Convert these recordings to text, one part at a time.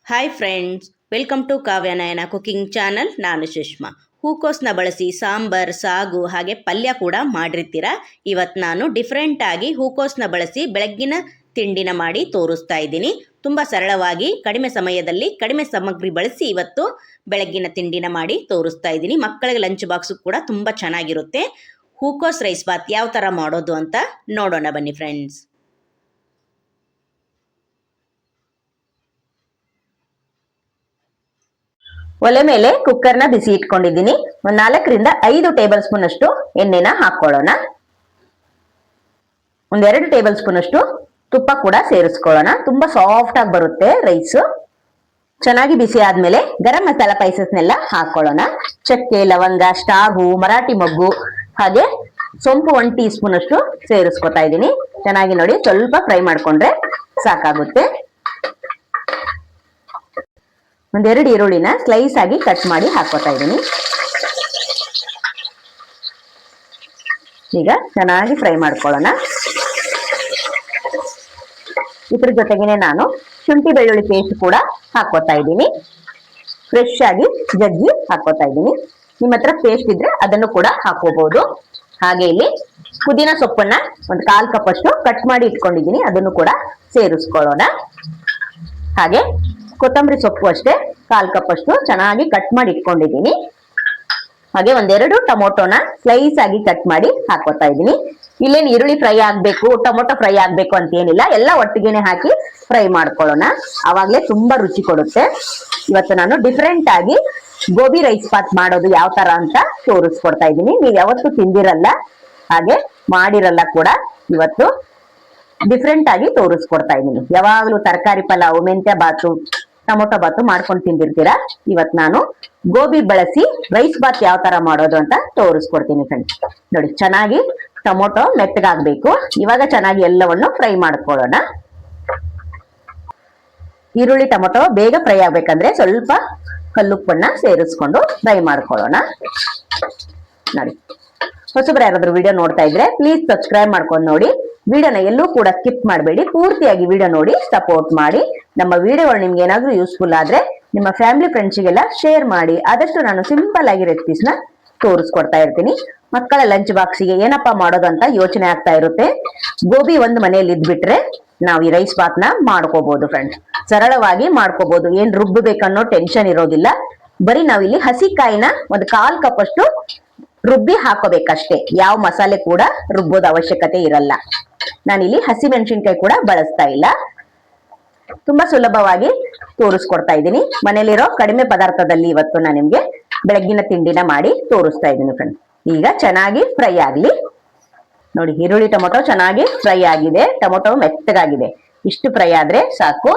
Hi friends, welcome to Kavyanayana cooking channel. ನಾನು ಸುಷ್ಮಾ. ಹೂಕೋಸನ್ನ ಬಳಸಿ ಸಾಂಬಾರ್, ಸಾಗು ಹಾಗೆ ಪಲ್ಯ ಕೂಡ ಮಾಡಿರ್ತೀರ. ಇವತ್ತು ನಾನು ಡಿಫ್ರೆಂಟಾಗಿ ಹೂಕೋಸನ್ನ ಬಳಸಿ ಬೆಳಗ್ಗಿನ ತಿಂಡಿನ ಮಾಡಿ ತೋರಿಸ್ತಾ ಇದ್ದೀನಿ. ತುಂಬ ಸರಳವಾಗಿ ಕಡಿಮೆ ಸಮಯದಲ್ಲಿ ಕಡಿಮೆ ಸಾಮಗ್ರಿ ಬಳಸಿ ಇವತ್ತು ಬೆಳಗ್ಗಿನ ತಿಂಡಿನ ಮಾಡಿ ತೋರಿಸ್ತಾ ಇದ್ದೀನಿ. ಮಕ್ಕಳಿಗೆ ಲಂಚ್ ಬಾಕ್ಸು ಕೂಡ ತುಂಬ ಚೆನ್ನಾಗಿರುತ್ತೆ. ಹೂಕೋಸ್ ರೈಸ್ ಬಾತ್ ಯಾವ ಥರ ಮಾಡೋದು ಅಂತ ನೋಡೋಣ ಬನ್ನಿ ಫ್ರೆಂಡ್ಸ್. ಒಲೆ ಮೇಲೆ ಕುಕ್ಕರ್ನ ಬಿಸಿ ಇಟ್ಕೊಂಡಿದ್ದೀನಿ. ಒಂದು 4ರಿಂದ 5 ಟೇಬಲ್ ಸ್ಪೂನ್ ಅಷ್ಟು ಎಣ್ಣೆನ ಹಾಕೊಳ್ಳೋಣ. 2 ಟೇಬಲ್ ಸ್ಪೂನ್ ಅಷ್ಟು ತುಪ್ಪ ಕೂಡ ಸೇರಿಸ್ಕೊಳ್ಳೋಣ. ತುಂಬಾ ಸಾಫ್ಟ್ ಆಗಿ ಬರುತ್ತೆ ರೈಸ್. ಚೆನ್ನಾಗಿ ಬಿಸಿ ಆದ್ಮೇಲೆ ಗರಂ ಮಸಾಲ ಸ್ಪೈಸಸ್ನೆಲ್ಲ ಹಾಕೊಳ್ಳೋಣ. ಚಕ್ಕೆ, ಲವಂಗ, ಸ್ಟಾರ್ ಹೂ, ಮರಾಠಿ ಮೊಗ್ಗು ಹಾಗೆ ಸೊಂಪು 1 ಟೀ ಸ್ಪೂನ್ ಅಷ್ಟು ಸೇರಿಸ್ಕೊತಾ ಇದ್ದೀನಿ. ಚೆನ್ನಾಗಿ ನೋಡಿ, ಸ್ವಲ್ಪ ಫ್ರೈ ಮಾಡ್ಕೊಂಡ್ರೆ ಸಾಕಾಗುತ್ತೆ. 2 ಈರುಳ್ಳಿನ ಸ್ಲೈಸ್ ಆಗಿ ಕಟ್ ಮಾಡಿ ಹಾಕೋತಾ ಇದ್ದೀನಿ. ಈಗ ಚೆನ್ನಾಗಿ ಫ್ರೈ ಮಾಡ್ಕೊಳ್ಳೋಣ. ಇದ್ರ ಜೊತೆಗೇನೆ ನಾನು ಶುಂಠಿ ಬೆಳ್ಳುಳ್ಳಿ ಪೇಸ್ಟ್ ಕೂಡ ಹಾಕೋತಾ ಇದ್ದೀನಿ. ಫ್ರೆಶ್ ಆಗಿ ಜಜ್ಜಿ ಹಾಕೋತಾ ಇದ್ದೀನಿ. ನಿಮ್ಮ ಹತ್ರ ಪೇಸ್ಟ್ ಇದ್ರೆ ಅದನ್ನು ಕೂಡ ಹಾಕೋಬಹುದು. ಹಾಗೆ ಇಲ್ಲಿ ಪುದೀನ ಸೊಪ್ಪನ್ನ 1/4 ಕಪ್ ಅಷ್ಟು ಕಟ್ ಮಾಡಿ ಇಟ್ಕೊಂಡಿದ್ದೀನಿ, ಅದನ್ನು ಕೂಡ ಸೇರಿಸ್ಕೊಳ್ಳೋಣ. ಹಾಗೆ ಕೊತ್ತಂಬರಿ ಸೊಪ್ಪು ಅಷ್ಟೇ 1/4 ಕಪ್ ಅಷ್ಟು ಚೆನ್ನಾಗಿ ಕಟ್ ಮಾಡಿ ಇಟ್ಕೊಂಡಿದ್ದೀನಿ. ಹಾಗೆ 2 ಟೊಮೊಟೊನ ಸ್ಲೈಸ್ ಆಗಿ ಕಟ್ ಮಾಡಿ ಹಾಕೋತಾ ಇದ್ದೀನಿ. ಇಲ್ಲೇನು ಈರುಳ್ಳಿ ಫ್ರೈ ಆಗ್ಬೇಕು, ಟೊಮೊಟೊ ಫ್ರೈ ಆಗ್ಬೇಕು ಅಂತ ಏನಿಲ್ಲ, ಎಲ್ಲ ಒಟ್ಟಿಗೆನೆ ಹಾಕಿ ಫ್ರೈ ಮಾಡ್ಕೊಳ್ಳೋಣ. ಅವಾಗ್ಲೇ ತುಂಬಾ ರುಚಿ ಕೊಡುತ್ತೆ. ಇವತ್ತು ನಾನು ಡಿಫ್ರೆಂಟ್ ಆಗಿ ಗೋಬಿ ರೈಸ್ ಬಾತ್ ಮಾಡೋದು ಯಾವ ತರ ಅಂತ ತೋರಿಸ್ಕೊಡ್ತಾ ಇದ್ದೀನಿ. ನೀವು ಯಾವತ್ತು ತಿಂದಿರಲ್ಲ ಹಾಗೆ ಮಾಡಿರಲ್ಲ ಕೂಡ, ಇವತ್ತು ಡಿಫ್ರೆಂಟ್ ಆಗಿ ತೋರಿಸ್ಕೊಡ್ತಾ ಇದ್ದೀನಿ. ಯಾವಾಗ್ಲೂ ತರಕಾರಿ ಪಲಾವ್, ಮೆಂತ್ಯ ಬಾತು, ಟೊಮೊಟೊ ಬಾತು ಮಾಡ್ಕೊಂಡು ತಿಂದಿರ್ತೀರಾ. ಇವತ್ತು ನಾನು ಗೋಬಿ ಬಳಸಿ ರೈಸ್ ಬಾತ್ ಯಾವ ತರ ಮಾಡೋದು ಅಂತ ತೋರಿಸ್ಕೊಡ್ತೀನಿ ಫ್ರೆಂಡ್ಸ್. ನೋಡಿ, ಚೆನ್ನಾಗಿ ಟೊಮೊಟೊ ಮೆತ್ತಗಾಗ್ಬೇಕು. ಇವಾಗ ಚೆನ್ನಾಗಿ ಎಲ್ಲವನ್ನು ಫ್ರೈ ಮಾಡ್ಕೊಳ್ಳೋಣ. ಈರುಳ್ಳಿ ಟೊಮೊಟೊ ಬೇಗ ಫ್ರೈ ಆಗ್ಬೇಕಂದ್ರೆ ಸ್ವಲ್ಪ ಕಲ್ಲುಪ್ಪನ್ನ ಸೇರಿಸ್ಕೊಂಡು ಫ್ರೈ ಮಾಡ್ಕೊಳ್ಳೋಣ. ನೋಡಿ, ಹೊಸಬ್ರು ಯಾರಾದ್ರೂ ವಿಡಿಯೋ ನೋಡ್ತಾ ಇದ್ರೆ ಪ್ಲೀಸ್ ಸಬ್ಸ್ಕ್ರೈಬ್ ಮಾಡ್ಕೊಂಡು ನೋಡಿ. ವಿಡಿಯೋನ ಎಲ್ಲೂ ಕೂಡ ಸ್ಕಿಪ್ ಮಾಡಬೇಡಿ, ಪೂರ್ತಿಯಾಗಿ ವಿಡಿಯೋ ನೋಡಿ ಸಪೋರ್ಟ್ ಮಾಡಿ. ನಮ್ಮ ವಿಡಿಯೋಗಳು ನಿಮ್ಗೆ ಏನಾದ್ರೂ ಯೂಸ್ಫುಲ್ ಆದ್ರೆ ನಿಮ್ಮ ಫ್ಯಾಮಿಲಿ ಫ್ರೆಂಡ್ಸ್ಗೆಲ್ಲ ಶೇರ್ ಮಾಡಿ. ಆದಷ್ಟು ನಾನು ಸಿಂಪಲ್ ಆಗಿ ರೆಸಿಪೀಸ್ನ ತೋರಿಸ್ಕೊಡ್ತಾ ಇರ್ತೀನಿ. ಮಕ್ಕಳ ಲಂಚ್ ಬಾಕ್ಸಿಗೆ ಏನಪ್ಪಾ ಮಾಡೋದು ಅಂತ ಯೋಚನೆ ಆಗ್ತಾ ಇರುತ್ತೆ. ಗೋಬಿ ಒಂದು ಮನೆಯಲ್ಲಿ ಇದ್ಬಿಟ್ರೆ ನಾವು ಈ ರೈಸ್ ಬಾತ್ ನ ಮಾಡ್ಕೋಬಹುದು ಫ್ರೆಂಡ್ಸ್. ಸರಳವಾಗಿ ಮಾಡ್ಕೋಬಹುದು, ಏನ್ ರುಬ್ಬಬೇಕನ್ನೋ ಟೆನ್ಷನ್ ಇರೋದಿಲ್ಲ. ಬರೀ ನಾವಿಲ್ಲಿ ಹಸಿಕಾಯಿನ 1/4 ಕಪ್ ಅಷ್ಟು ರುಬ್ಬಿ ಹಾಕೋಬೇಕಷ್ಟೇ. ಯಾವ ಮಸಾಲೆ ಕೂಡ ರುಬ್ಬೋದ ಅವಶ್ಯಕತೆ ಇರಲ್ಲ. ನಾನಿಲ್ಲಿ ಹಸಿ ಮೆಣಸಿನ್ಕಾಯಿ ಕೂಡ ಬಳಸ್ತಾ ಇಲ್ಲ. ತುಂಬಾ ಸುಲಭವಾಗಿ ತೋರಿಸ್ಕೊಡ್ತಾ ಇದ್ದೀನಿ. ಮನೇಲಿರೋ ಕಡಿಮೆ ಪದಾರ್ಥದಲ್ಲಿ ಇವತ್ತು ನಾನು ನಿಮ್ಗೆ ಬೆಳಗ್ಗಿನ ತಿಂಡಿನ ಮಾಡಿ ತೋರಿಸ್ತಾ ಇದ್ದೀನಿ ಫ್ರೆಂಡ್ಸ್. ಈಗ ಚೆನ್ನಾಗಿ ಫ್ರೈ ಆಗ್ಲಿ. ನೋಡಿ, ಈರುಳ್ಳಿ ಟೊಮೊಟೊ ಚೆನ್ನಾಗಿ ಫ್ರೈ ಆಗಿದೆ, ಟೊಮೊಟೊ ಮೆತ್ತಗಾಗಿದೆ. ಇಷ್ಟು ಫ್ರೈ ಆದ್ರೆ ಸಾಕು.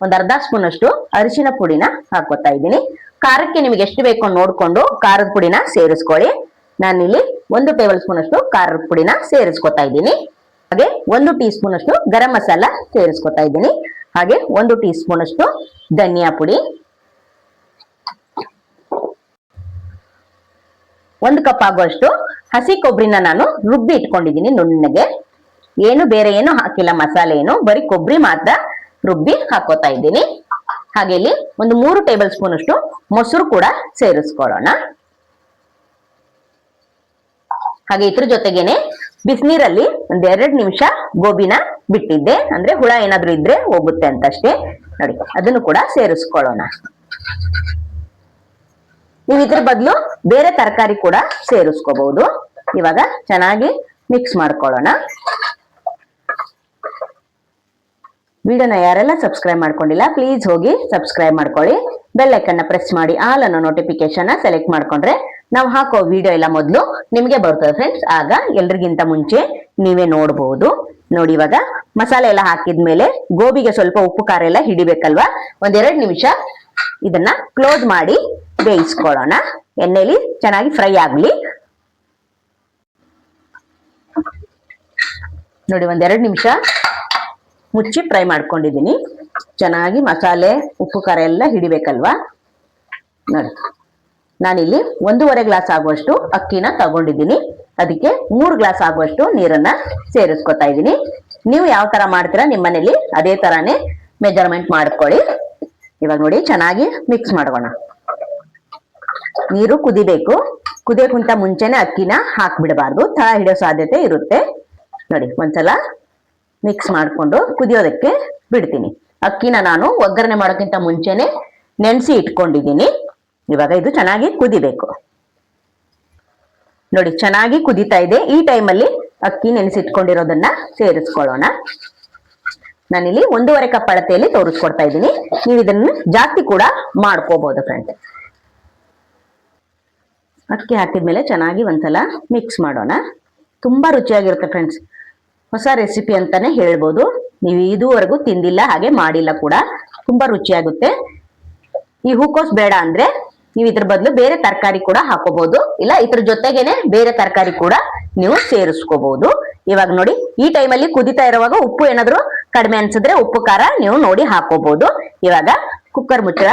1/2 ಸ್ಪೂನ್ ಅಷ್ಟು ಅರಿಶಿನ ಪುಡಿನ ಹಾಕೋತಾ ಇದ್ದೀನಿ. ಖಾರಕ್ಕೆ ನಿಮಗೆ ಎಷ್ಟು ಬೇಕೋ ನೋಡ್ಕೊಂಡು ಖಾರದ ಪುಡಿನ ಸೇರಿಸ್ಕೊಳ್ಳಿ. ನಾನಿಲ್ಲಿ 1 ಟೇಬಲ್ ಸ್ಪೂನ್ ಅಷ್ಟು ಖಾರದ ಪುಡಿನ ಸೇರಿಸ್ಕೊತಾ ಇದ್ದೀನಿ. ಹಾಗೆ 1 ಟೀ ಸ್ಪೂನ್ ಅಷ್ಟು ಗರಂ ಮಸಾಲ ಸೇರಿಸ್ಕೊತಾ ಇದ್ದೀನಿ. ಹಾಗೆ 1 ಟೀ ಸ್ಪೂನ್ ಅಷ್ಟು ಧನಿಯಾ ಪುಡಿ, 1 ಕಪ್ ಆಗುವಷ್ಟು ಹಸಿ ಕೊಬ್ಬರಿನ ನಾನು ರುಬ್ಬಿ ಇಟ್ಕೊಂಡಿದ್ದೀನಿ ನುಣ್ಣಗೆ. ಬೇರೆ ಏನು ಹಾಕಿಲ್ಲ, ಮಸಾಲೆ ಏನು, ಬರೀ ಕೊಬ್ಬರಿ ಮಾತ್ರ ರುಬ್ಬಿ ಹಾಕೋತಾ ಇದ್ದೀನಿ. ಹಾಗೆ ಇಲ್ಲಿ 3 ಟೇಬಲ್ ಸ್ಪೂನ್ ಅಷ್ಟು ಮೊಸರು ಕೂಡ ಸೇರಿಸ್ಕೊಳ್ಳೋಣ. ಹಾಗೆ ಇದ್ರ ಜೊತೆಗೇನೆ ಬಿಸಿನೀರಲ್ಲಿ 2 ನಿಮಿಷ ಗೋಬಿನ ಬಿಟ್ಟಿದ್ದೆ, ಅಂದ್ರೆ ಹುಳ ಏನಾದ್ರೂ ಇದ್ರೆ ಹೋಗುತ್ತೆ ಅಂತ ಅಷ್ಟೇ. ನೋಡಿ, ಅದನ್ನು ಕೂಡ ಸೇರಿಸ್ಕೊಳ್ಳೋಣ. ನೀವು ಇದ್ರ ಬದಲು ಬೇರೆ ತರಕಾರಿ ಕೂಡ ಸೇರಿಸ್ಕೋಬಹುದು. ಇವಾಗ ಚೆನ್ನಾಗಿ ಮಿಕ್ಸ್ ಮಾಡ್ಕೊಳ್ಳೋಣ. ವಿಡಿಯೋನ ಯಾರೆಲ್ಲ ಸಬ್ಸ್ಕ್ರೈಬ್ ಮಾಡ್ಕೊಂಡಿಲ್ಲ ಪ್ಲೀಸ್ ಹೋಗಿ ಸಬ್ಸ್ಕ್ರೈಬ್ ಮಾಡ್ಕೊಳ್ಳಿ. ಬೆಲ್ ಐಕನ್ನ ಪ್ರೆಸ್ ಮಾಡಿ ಆಲ್ ಅನ್ನೋ ನೋಟಿಫಿಕೇಶನ್ ಸೆಲೆಕ್ಟ್ ಮಾಡ್ಕೊಂಡ್ರೆ ನಾವು ಹಾಕೋ ವಿಡಿಯೋ ಎಲ್ಲ ಮೊದಲು ನಿಮ್ಗೆ ಬರ್ತದೆ ಫ್ರೆಂಡ್ಸ್. ಆಗ ಎಲ್ರಿಗಿಂತ ಮುಂಚೆ ನೀವೇ ನೋಡಬಹುದು. ನೋಡಿ, ಇವಾಗ ಮಸಾಲೆ ಎಲ್ಲ ಹಾಕಿದ್ಮೇಲೆ ಗೋಬಿಗೆ ಸ್ವಲ್ಪ ಉಪ್ಪು ಖಾರ ಎಲ್ಲ ಹಿಡಿಬೇಕಲ್ವಾ. 2 ನಿಮಿಷ ಇದನ್ನ ಕ್ಲೋಸ್ ಮಾಡಿ ಬೇಯಿಸ್ಕೊಳ್ಳೋಣ. ಎಣ್ಣೆಲಿ ಚೆನ್ನಾಗಿ ಫ್ರೈ ಆಗ್ಲಿ. ನೋಡಿ, 2 ನಿಮಿಷ ಮುಚ್ಚಿ ಫ್ರೈ ಮಾಡ್ಕೊಂಡಿದ್ದೀನಿ. ಚೆನ್ನಾಗಿ ಮಸಾಲೆ ಉಪ್ಪು ಖಾರ ಎಲ್ಲ ಹಿಡಿಬೇಕಲ್ವಾ. ನೋಡಿ, ನಾನಿಲ್ಲಿ 1.5 ಗ್ಲಾಸ್ ಆಗುವಷ್ಟು ಅಕ್ಕಿನ ತಗೊಂಡಿದ್ದೀನಿ. ಅದಕ್ಕೆ 3 ಗ್ಲಾಸ್ ಆಗುವಷ್ಟು ನೀರನ್ನ ಸೇರಿಸ್ಕೊತಾ ಇದ್ದೀನಿ. ನೀವು ಯಾವ ತರ ಮಾಡ್ತೀರಾ ನಿಮ್ಮ ಮನೇಲಿ ಅದೇ ತರಾನೇ ಮೆಜರ್ಮೆಂಟ್ ಮಾಡ್ಕೊಳ್ಳಿ. ಇವಾಗ ನೋಡಿ ಚೆನ್ನಾಗಿ ಮಿಕ್ಸ್ ಮಾಡೋಣ. ನೀರು ಕುದಿಬೇಕು. ಕುದಿಯೋಕ್ಕಿಂತ ಮುಂಚೆನೆ ಅಕ್ಕಿನ ಹಾಕ್ಬಿಡಬಾರ್ದು, ತಳ ಹಿಡಿಯೋ ಸಾಧ್ಯತೆ ಇರುತ್ತೆ. ನೋಡಿ ಒಂದ್ಸಲ ಮಿಕ್ಸ್ ಮಾಡ್ಕೊಂಡು ಕುದಿಯೋದಕ್ಕೆ ಬಿಡ್ತೀನಿ. ಅಕ್ಕಿನ ನಾನು ಒಗ್ಗರಣೆ ಮಾಡೋಕ್ಕಿಂತ ಮುಂಚೆನೆ ನೆನೆಸಿ ಇಟ್ಕೊಂಡಿದ್ದೀನಿ. ಇವಾಗ ಇದು ಚೆನ್ನಾಗಿ ಕುದಿಬೇಕು. ನೋಡಿ ಚೆನ್ನಾಗಿ ಕುದಿತಾ ಇದೆ. ಈ ಟೈಮಲ್ಲಿ ಅಕ್ಕಿ ನೆನೆಸಿಟ್ಕೊಂಡಿರೋದನ್ನ ಸೇರಿಸ್ಕೊಳ್ಳೋಣ. ನಾನಿಲ್ಲಿ 1.5 ಕಪ್ ಅಳತೆಯಲ್ಲಿ ತೋರಿಸ್ಕೊಡ್ತಾ ಇದ್ದೀನಿ. ನೀವು ಇದನ್ನು ಜಾಸ್ತಿ ಕೂಡ ಮಾಡ್ಕೋಬಹುದು ಫ್ರೆಂಡ್ಸ್. ಅಕ್ಕಿ ಹಾಕಿದ್ಮೇಲೆ ಚೆನ್ನಾಗಿ ಒಂದ್ಸಲ ಮಿಕ್ಸ್ ಮಾಡೋಣ. ತುಂಬಾ ರುಚಿಯಾಗಿರುತ್ತೆ ಫ್ರೆಂಡ್ಸ್. ಹೊಸ ರೆಸಿಪಿ ಅಂತಾನೆ ಹೇಳ್ಬೋದು. ನೀವು ಇದುವರೆಗೂ ತಿಂದಿಲ್ಲ, ಹಾಗೆ ಮಾಡಿಲ್ಲ ಕೂಡ, ತುಂಬಾ ರುಚಿಯಾಗುತ್ತೆ. ಈ ಹೂಕೋಸ್ ಬೇಡ ಅಂದ್ರೆ ನೀವು ಇದ್ರ ಬದಲು ಬೇರೆ ತರಕಾರಿ ಕೂಡ ಹಾಕೋಬಹುದು, ಇಲ್ಲ ಇದ್ರ ಜೊತೆಗೇನೆ ಬೇರೆ ತರಕಾರಿ ಕೂಡ ನೀವು ಸೇರಿಸ್ಕೋಬಹುದು. ಇವಾಗ ನೋಡಿ ಈ ಟೈಮಲ್ಲಿ ಕುದಿತಾ ಇರುವಾಗ ಉಪ್ಪು ಏನಾದ್ರು ಕಡಿಮೆ ಅನ್ಸಿದ್ರೆ ಉಪ್ಪು ಖಾರ ನೀವು ನೋಡಿ ಹಾಕೋಬಹುದು. ಇವಾಗ ಕುಕ್ಕರ್ ಮುಚ್ಚಳ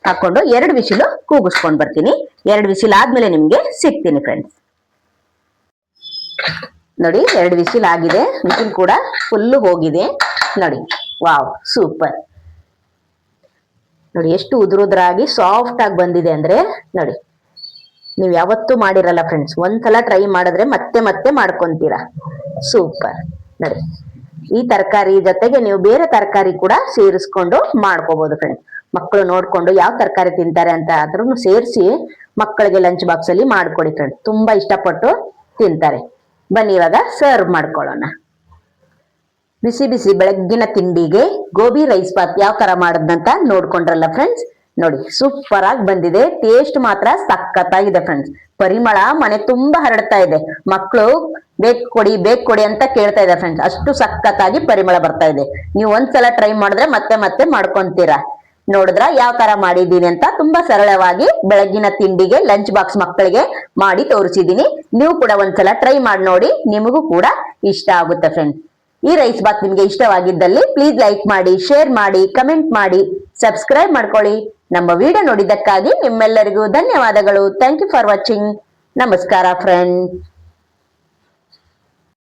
ಹಾಕೊಂಡು 2 ವಿಸಿಲು ಕೂಗಿಸ್ಕೊಂಡ್ ಬರ್ತೀನಿ. 2 ವಿಸಿಲ್ ಆದ್ಮೇಲೆ ನಿಮ್ಗೆ ಸಿಗ್ತೀನಿ ಫ್ರೆಂಡ್ಸ್. ನೋಡಿ 2 ವಿಸಿಲ್ ಆಗಿದೆ. ವಿಸಿಲ್ ಕೂಡ ಫುಲ್ ಹೋಗಿದೆ. ನೋಡಿ ವಾವ್, ಸೂಪರ್. ನೋಡಿ ಎಷ್ಟು ಉದುರುದ್ರಾಗಿ ಸಾಫ್ಟ್ ಆಗಿ ಬಂದಿದೆ ಅಂದ್ರೆ ನೋಡಿ. ನೀವು ಯಾವತ್ತೂ ಮಾಡಿರಲ್ಲ ಫ್ರೆಂಡ್ಸ್, ಒಂದ್ಸಲ ಟ್ರೈ ಮಾಡಿದ್ರೆ ಮತ್ತೆ ಮತ್ತೆ ಮಾಡ್ಕೊಂತೀರಾ. ಸೂಪರ್. ನೋಡಿ ಈ ತರಕಾರಿ ಜೊತೆಗೆ ನೀವು ಬೇರೆ ತರಕಾರಿ ಕೂಡ ಸೇರಿಸ್ಕೊಂಡು ಮಾಡ್ಕೋಬಹುದು ಫ್ರೆಂಡ್ಸ್. ಮಕ್ಕಳು ನೋಡ್ಕೊಂಡು ಯಾವ ತರಕಾರಿ ತಿಂತಾರೆ ಅಂತ ಅದ್ರೂ ಸೇರಿಸಿ ಮಕ್ಕಳಿಗೆ ಲಂಚ್ ಬಾಕ್ಸ್ ಅಲ್ಲಿ ಮಾಡ್ಕೊಡಿ ಫ್ರೆಂಡ್ಸ್. ತುಂಬಾ ಇಷ್ಟಪಟ್ಟು ತಿಂತಾರೆ. ಬನ್ನಿ ಇವಾಗ ಸರ್ವ್ ಮಾಡ್ಕೊಳ್ಳೋಣ. ಬಿಸಿ ಬಿಸಿ ಬೆಳಗ್ಗಿನ ತಿಂಡಿಗೆ ಗೋಬಿ ರೈಸ್ ಬಾತ್ ಯಾವ ತರ ಮಾಡೋದಂತ ನೋಡ್ಕೊಂಡ್ರಲ್ಲ ಫ್ರೆಂಡ್ಸ್. ನೋಡಿ ಸೂಪರ್ ಆಗಿ ಬಂದಿದೆ. ಟೇಸ್ಟ್ ಮಾತ್ರ ಸಖತ್ತಾಗಿದೆ ಫ್ರೆಂಡ್ಸ್. ಪರಿಮಳ ಮನೆ ತುಂಬಾ ಹರಡ್ತಾ ಇದೆ. ಮಕ್ಕಳು ಬೇಕು ಕೊಡಿ ಅಂತ ಕೇಳ್ತಾ ಇದ್ದಾರೆ ಫ್ರೆಂಡ್ಸ್. ಅಷ್ಟು ಸಖತ್ತಾಗಿ ಪರಿಮಳ ಬರ್ತಾ ಇದೆ. ನೀವು ಒಂದ್ಸಲ ಟ್ರೈ ಮಾಡಿದ್ರೆ ಮತ್ತೆ ಮತ್ತೆ ಮಾಡ್ಕೊಂತೀರಾ. ನೋಡಿದ್ರ ಯಾವ ತರ ಮಾಡಿದೀನಿ ಅಂತ. ತುಂಬಾ ಸರಳವಾಗಿ ಬೆಳಗ್ಗಿನ ತಿಂಡಿಗೆ ಲಂಚ್ ಬಾಕ್ಸ್ ಮಕ್ಕಳಿಗೆ ಮಾಡಿ ತೋರಿಸಿದೀನಿ. ನೀವು ಕೂಡ ಒಂದ್ಸಲ ಟ್ರೈ ಮಾಡಿ ನೋಡಿ, ನಿಮಗೂ ಕೂಡ ಇಷ್ಟ ಆಗುತ್ತೆ ಫ್ರೆಂಡ್ಸ್. ಈ ರೈಸ್ ಬಾತ್ ನಿಮ್ಗೆ ಇಷ್ಟವಾಗಿದ್ದಲ್ಲಿ ಪ್ಲೀಸ್ ಲೈಕ್ ಮಾಡಿ, ಶೇರ್ ಮಾಡಿ, ಕಮೆಂಟ್ ಮಾಡಿ, ಸಬ್ಸ್ಕ್ರೈಬ್ ಮಾಡ್ಕೊಳ್ಳಿ. ನಮ್ಮ ವಿಡಿಯೋ ನೋಡಿದ್ದಕ್ಕಾಗಿ ನಿಮ್ಮೆಲ್ಲರಿಗೂ ಧನ್ಯವಾದಗಳು. Thank you for watching. ನಮಸ್ಕಾರ ಫ್ರೆಂಡ್ಸ್.